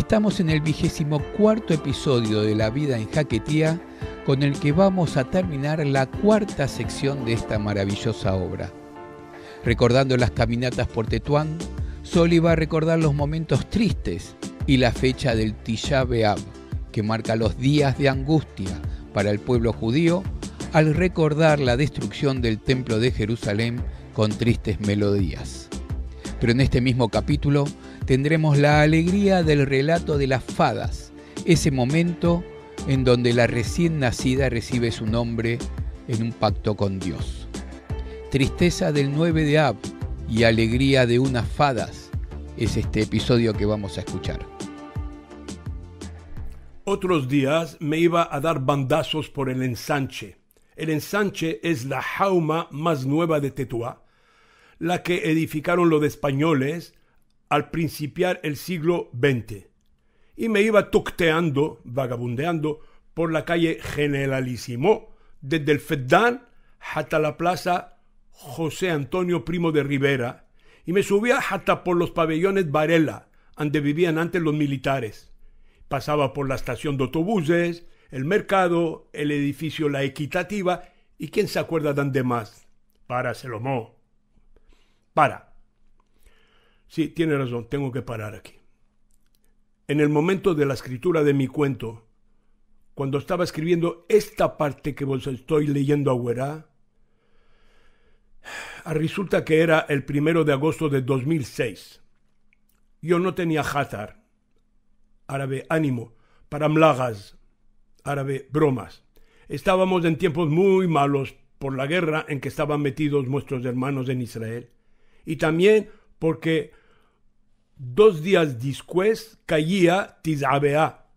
Estamos en el 24º episodio de La Vida en Jaquetía, con el que vamos a terminar la cuarta sección de esta maravillosa obra. Recordando las caminatas por Tetuán, Soli va a recordar los momentos tristes y la fecha del Tisha B'Av, que marca los días de angustia para el pueblo judío, al recordar la destrucción del Templo de Jerusalén con tristes melodías. Pero en este mismo capítulo tendremos la alegría del relato de las fadas, ese momento en donde la recién nacida recibe su nombre en un pacto con Dios. Tristeza del 9 de Av y alegría de unas fadas es este episodio que vamos a escuchar. Otros días me iba a dar bandazos por el ensanche. El ensanche es la jauma más nueva de Tetuán, la que edificaron los españoles al principiar el siglo XX. Y me iba toqueteando, vagabundeando, por la calle Generalísimo, desde el Feddán hasta la plaza José Antonio Primo de Rivera, y me subía hasta por los pabellones Varela, donde vivían antes los militares. Pasaba por la estación de autobuses, el mercado, el edificio La Equitativa, y quién se acuerda de dónde más. Para, Selomó. Para. Sí, tiene razón, tengo que parar aquí. En el momento de la escritura de mi cuento, cuando estaba escribiendo esta parte que vos estoy leyendo ahora, resulta que era el 1 de agosto de 2006. Yo no tenía Hazar, árabe ánimo, para mlagas, árabe bromas. Estábamos en tiempos muy malos por la guerra en que estaban metidos nuestros hermanos en Israel. Y también porque 2 días después caía Tisha B'Av,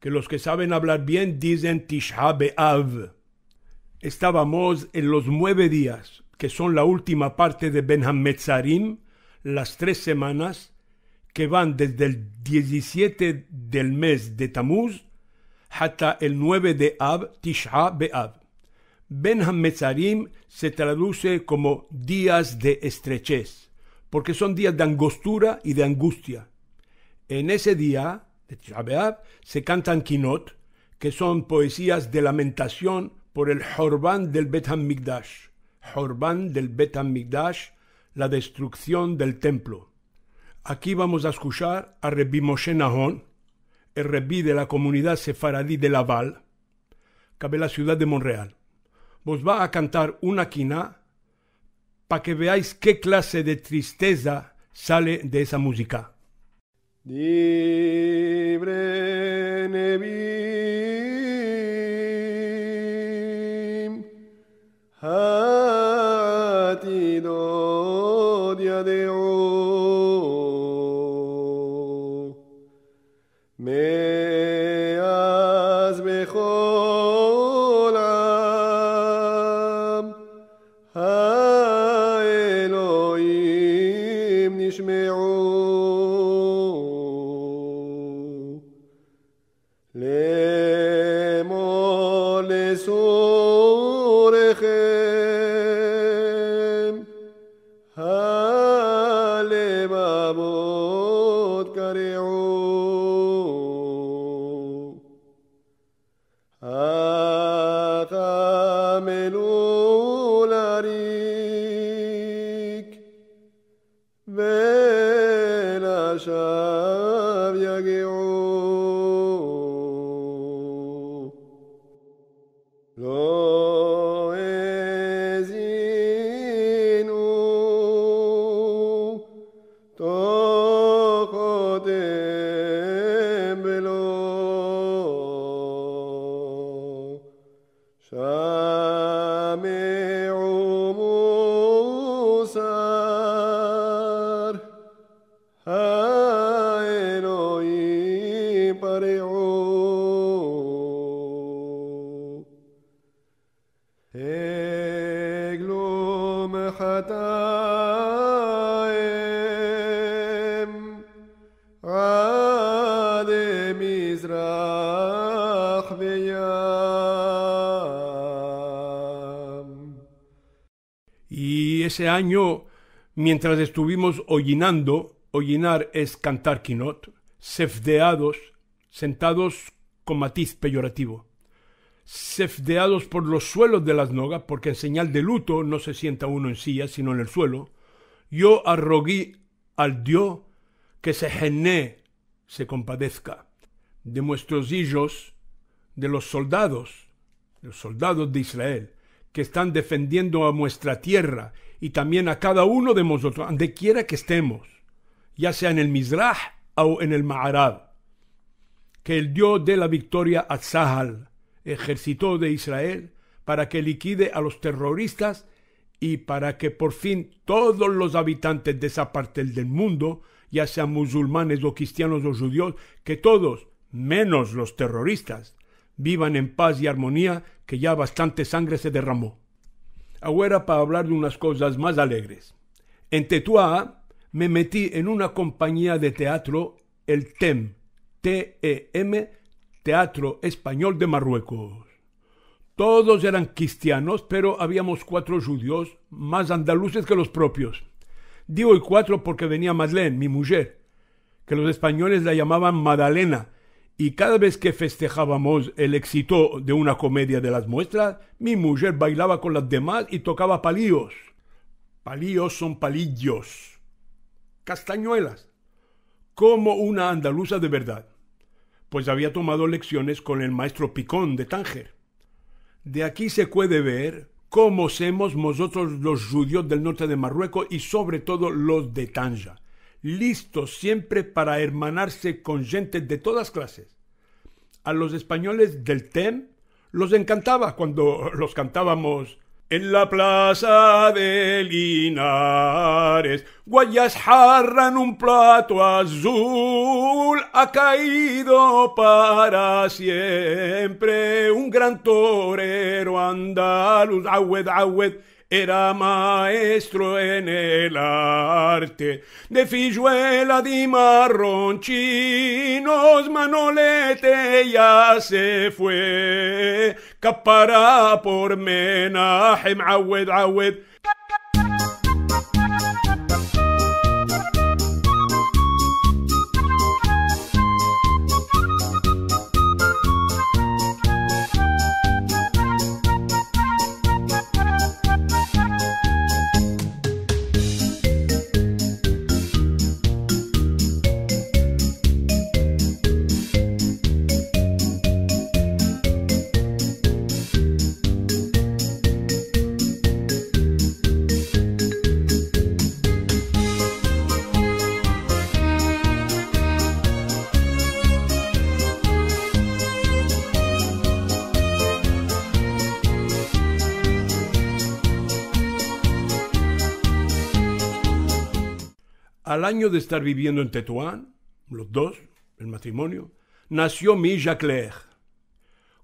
que los que saben hablar bien dicen Tisha B'Av. Estábamos en los 9 días, que son la última parte de Ben HaMetzarim, las 3 semanas, que van desde el 17 del mes de Tamuz hasta el 9 de Av, Tisha B'Av. Ben HaMetzarim se traduce como días de estrechez, porque son días de angostura y de angustia. En ese día, de Tisha B'Av, se cantan kinot, que son poesías de lamentación por el Horban del Bet HaMikdash. Horban del Bet HaMikdash, la destrucción del templo. Aquí vamos a escuchar a Rebbi Moshe Nahon, el Rebbi de la comunidad sefaradí de Laval, que ve la ciudad de Montreal. Vos va a cantar una quiná para que veáis qué clase de tristeza sale de esa música. Dibre Nebim Hatidod Yadeo Meaz Bechol Am HaElohim Nishme'u Lemor Lesurechem HaLevavot Kare'u Atamelu Larik Velashav Yage'u Lo ezinu tochotem velo Shame'u musar HaElohim pare'u Eglum chataem Ade Mizrach veyam. Y ese año, mientras estuvimos hollinando, hollinar es cantar kinot, sefdeados, sentados con matiz peyorativo, sefdeados por los suelos de las nogas, porque en señal de luto no se sienta uno en silla, sino en el suelo, yo arroguí al Dios que se gené, se compadezca de nuestros hijos, de los soldados de Israel, que están defendiendo a nuestra tierra y también a cada uno de nosotros, donde quiera que estemos, ya sea en el Mizrah o en el Ma'arab. Que el Dios dé la victoria a Tzahal, ejército de Israel, para que liquide a los terroristas y para que por fin todos los habitantes de esa parte del mundo, ya sean musulmanes o cristianos o judíos, que todos, menos los terroristas, vivan en paz y armonía, que ya bastante sangre se derramó. Ahora para hablar de unas cosas más alegres. En Tetuá me metí en una compañía de teatro, el TEM, T-E-M, Teatro Español de Marruecos. Todos eran cristianos, pero habíamos 4 judíos, más andaluces que los propios. Digo y 4 porque venía Madeleine, mi mujer, que los españoles la llamaban Madalena, y cada vez que festejábamos el éxito de una comedia de las muestras, mi mujer bailaba con las demás y tocaba palillos. Palillos son palillos, castañuelas, como una andaluza de verdad, pues había tomado lecciones con el maestro Picón de Tánger. De aquí se puede ver cómo somos nosotros los judíos del norte de Marruecos y sobre todo los de Tanja, listos siempre para hermanarse con gente de todas clases. A los españoles del TEM los encantaba cuando los cantábamos en la plaza de Linares. Guayas jarran un plato azul, ha caído para siempre un gran torero andaluz, Awed, Awed. Era maestro en el arte de filluela de marrón chinos, Manolete ya se fue, capará por Menahem, Awed, Awed. Al año de estar viviendo en Tetuán, los dos, el matrimonio, nació mi Jacques.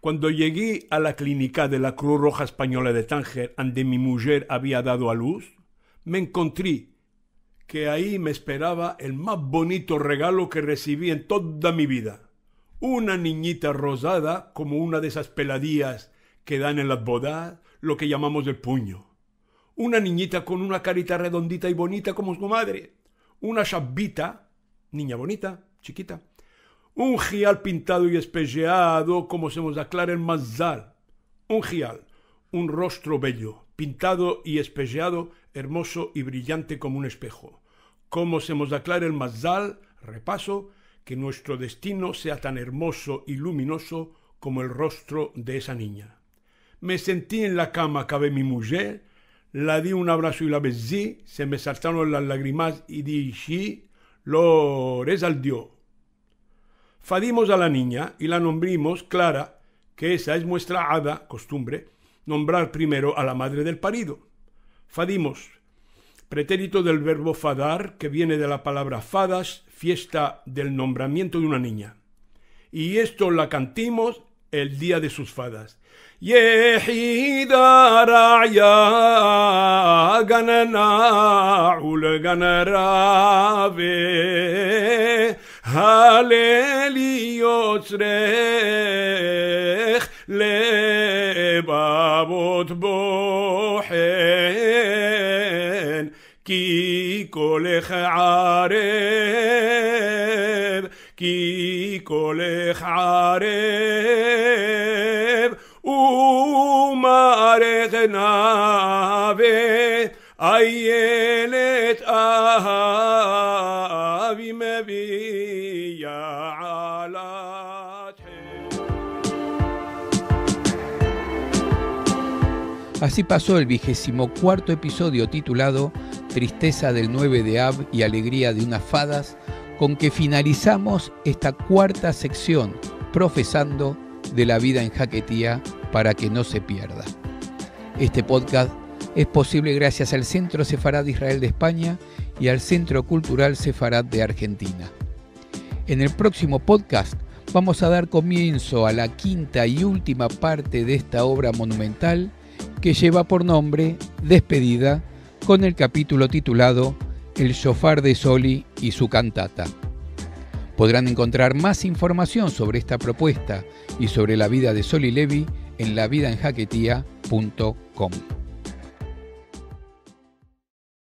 Cuando llegué a la clínica de la Cruz Roja Española de Tánger, donde mi mujer había dado a luz, me encontré que ahí me esperaba el más bonito regalo que recibí en toda mi vida. Una niñita rosada, como una de esas peladillas que dan en las bodas, lo que llamamos el puño. Una niñita con una carita redondita y bonita como su madre. Una chabita, niña bonita, chiquita. Un gial pintado y espelleado como se nos aclara el mazal. Un gial, un rostro bello, pintado y espelleado, hermoso y brillante como un espejo. Como se nos aclara el mazal, repaso, que nuestro destino sea tan hermoso y luminoso como el rostro de esa niña. Me sentí en la cama, cabe mi mujer, la di un abrazo y la besé, se me saltaron las lágrimas y dije, Lores al Dios. Fadimos a la niña y la nombrimos Clara, que esa es nuestra hada, costumbre, nombrar primero a la madre del parido. Fadimos, pretérito del verbo fadar, que viene de la palabra fadas, fiesta del nombramiento de una niña. Y esto la cantimos el día de sus fadas. يحيدا راعيا غننا والغنرافي هاليلي يصرخ لبابوت بوحين كي كل عارف كي מלך ערב ומערך נווה איילת אבי מביאה עלת. Así pasó el 24º episodio titulado Tristeza del 9 de Av y Alegría de unas Fadas, con que finalizamos esta cuarta sección profesando de la vida en Jaquetía para que no se pierda. Este podcast es posible gracias al Centro Sefarad de Israel de España y al Centro Cultural Sefarad de Argentina. En el próximo podcast vamos a dar comienzo a la quinta y última parte de esta obra monumental que lleva por nombre Despedida, con el capítulo titulado El Shofar de Soli y su cantata. Podrán encontrar más información sobre esta propuesta y sobre la vida de Soli Levi en lavidaenjaquetia.com.